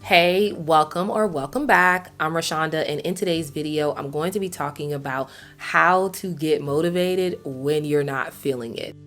Hey, welcome or welcome back. I'm Rashonda, and in today's video, I'm going to be talking about how to get motivated when you're not feeling it.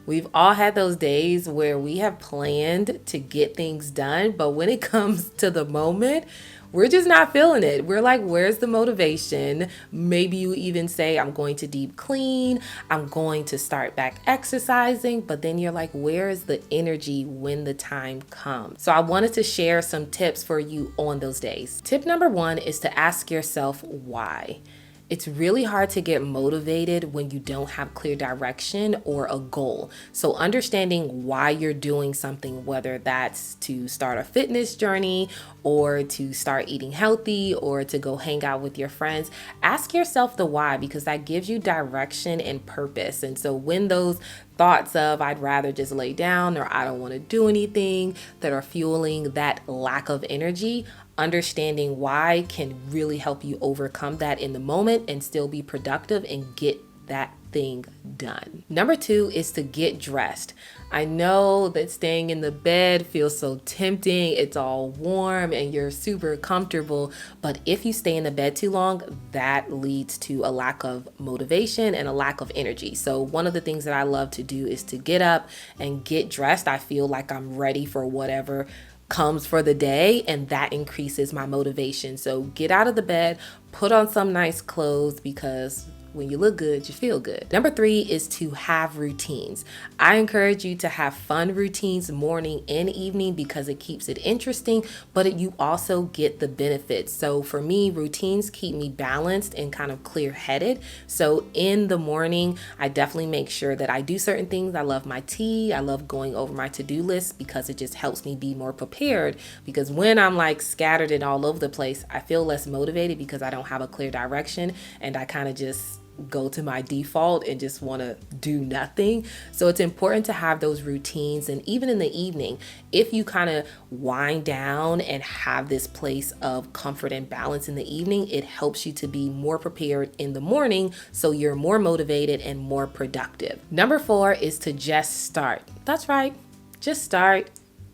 We've all had those days where we have planned to get things done, but when it comes to the moment, we're just not feeling it. We're like, where's the motivation? Maybe you even say, I'm going to deep clean, I'm going to start back exercising, but then you're like, where is the energy when the time comes? So I wanted to share some tips for you on those days. Tip number one is to ask yourself why. It's really hard to get motivated when you don't have clear direction or a goal. So understanding why you're doing something, whether that's to start a fitness journey or to start eating healthy or to go hang out with your friends, ask yourself the why, because that gives you direction and purpose. And so when those thoughts of I'd rather just lay down or I don't want to do anything that are fueling that lack of energy, understanding why can really help you overcome that in the moment and still be productive and get that thing done. Number two is to get dressed. I know that staying in the bed feels so tempting. It's all warm and you're super comfortable. But if you stay in the bed too long, that leads to a lack of motivation and a lack of energy. So one of the things that I love to do is to get up and get dressed. I feel like I'm ready for whatever comes for the day, and that increases my motivation. So get out of the bed, put on some nice clothes, because when you look good, you feel good. Number three is to have routines. I encourage you to have fun routines morning and evening because it keeps it interesting, but you also get the benefits. So for me, routines keep me balanced and kind of clear-headed. So in the morning, I definitely make sure that I do certain things. I love my tea. I love going over my to-do list because it just helps me be more prepared, because when I'm like scattered and all over the place, I feel less motivated because I don't have a clear direction and I kind of just go to my default and just want to do nothing. So it's important to have those routines. And even in the evening, if you kind of wind down and have this place of comfort and balance in the evening, it helps you to be more prepared in the morning, so you're more motivated and more productive. Number four is to just start. That's right, just start.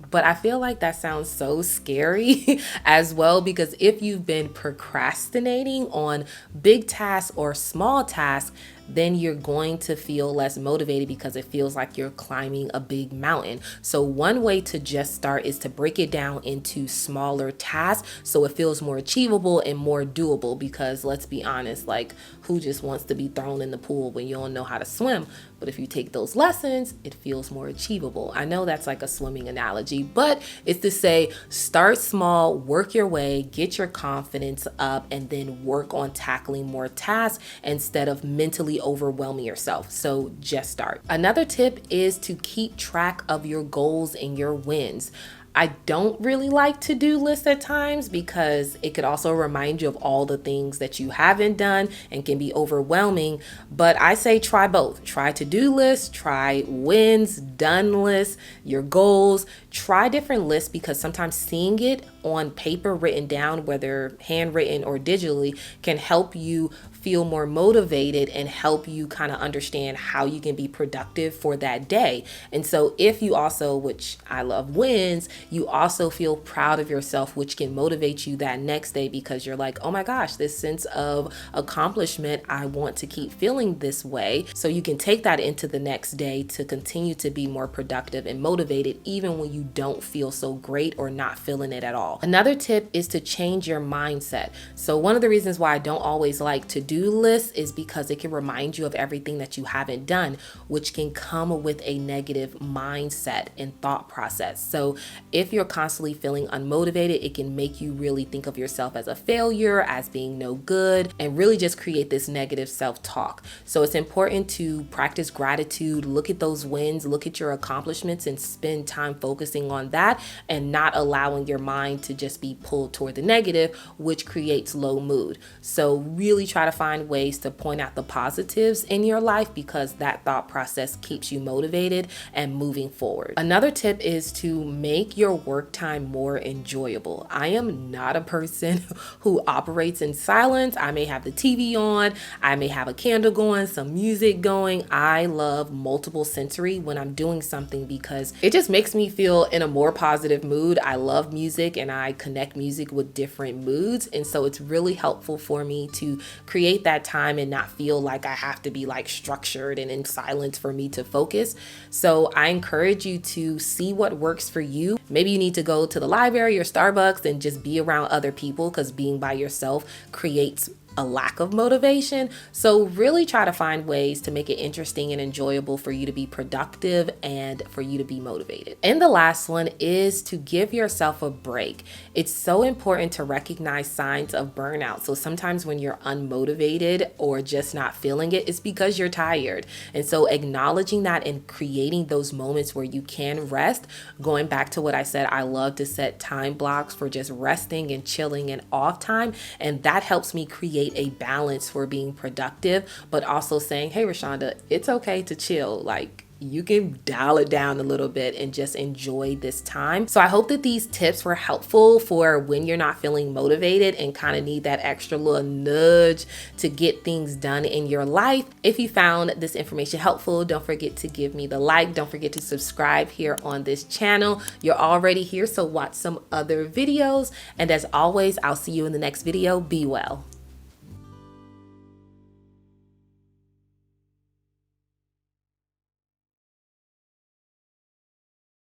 But I feel like that sounds so scary as well, because if you've been procrastinating on big tasks or small tasks, then you're going to feel less motivated because it feels like you're climbing a big mountain. So one way to just start is to break it down into smaller tasks so it feels more achievable and more doable, because let's be honest, like, who just wants to be thrown in the pool when you don't know how to swim? But if you take those lessons, it feels more achievable. I know that's like a swimming analogy, but it's to say start small, work your way, get your confidence up, and then work on tackling more tasks instead of mentally overwhelming yourself. So just start. Another tip is to keep track of your goals and your wins. I don't really like to-do lists at times because it could also remind you of all the things that you haven't done and can be overwhelming. But I say try both. Try to-do lists, try wins, done lists, your goals. Try different lists, because sometimes seeing it on paper written down, whether handwritten or digitally, can help you feel more motivated and help you kind of understand how you can be productive for that day. And so if you also, which I love wins, you also feel proud of yourself, which can motivate you that next day, because you're like, oh my gosh, this sense of accomplishment, I want to keep feeling this way. So you can take that into the next day to continue to be more productive and motivated, even when you don't feel so great or not feeling it at all. Another tip is to change your mindset. So one of the reasons why I don't always like to-do lists is because it can remind you of everything that you haven't done, which can come with a negative mindset and thought process. So if you're constantly feeling unmotivated, it can make you really think of yourself as a failure, as being no good, and really just create this negative self-talk. So it's important to practice gratitude, look at those wins, look at your accomplishments, and spend time focusing on that and not allowing your mind to just be pulled toward the negative, which creates low mood. So really try to find ways to point out the positives in your life, because that thought process keeps you motivated and moving forward. Another tip is to make your work time more enjoyable. I am not a person who operates in silence. I may have the TV on, I may have a candle going, some music going. I love multiple sensory when I'm doing something because it just makes me feel in a more positive mood. I love music and I connect music with different moods. And so it's really helpful for me to create that time and not feel like I have to be like structured and in silence for me to focus. So I encourage you to see what works for you. Maybe you need to go to the library or Starbucks and just be around other people, because being by yourself creates a lack of motivation. So really try to find ways to make it interesting and enjoyable for you to be productive and for you to be motivated. And the last one is to give yourself a break. It's so important to recognize signs of burnout. So sometimes when you're unmotivated or just not feeling it, it's because you're tired. And so acknowledging that and creating those moments where you can rest, going back to what I said, I love to set time blocks for just resting and chilling and off time. And that helps me create a balance for being productive, but also saying, hey, Rashonda, it's okay to chill. Like, you can dial it down a little bit and just enjoy this time. So I hope that these tips were helpful for when you're not feeling motivated and kind of need that extra little nudge to get things done in your life. If you found this information helpful, don't forget to give me the like. Don't forget to subscribe here on this channel. You're already here, so watch some other videos. And as always, I'll see you in the next video. Be well.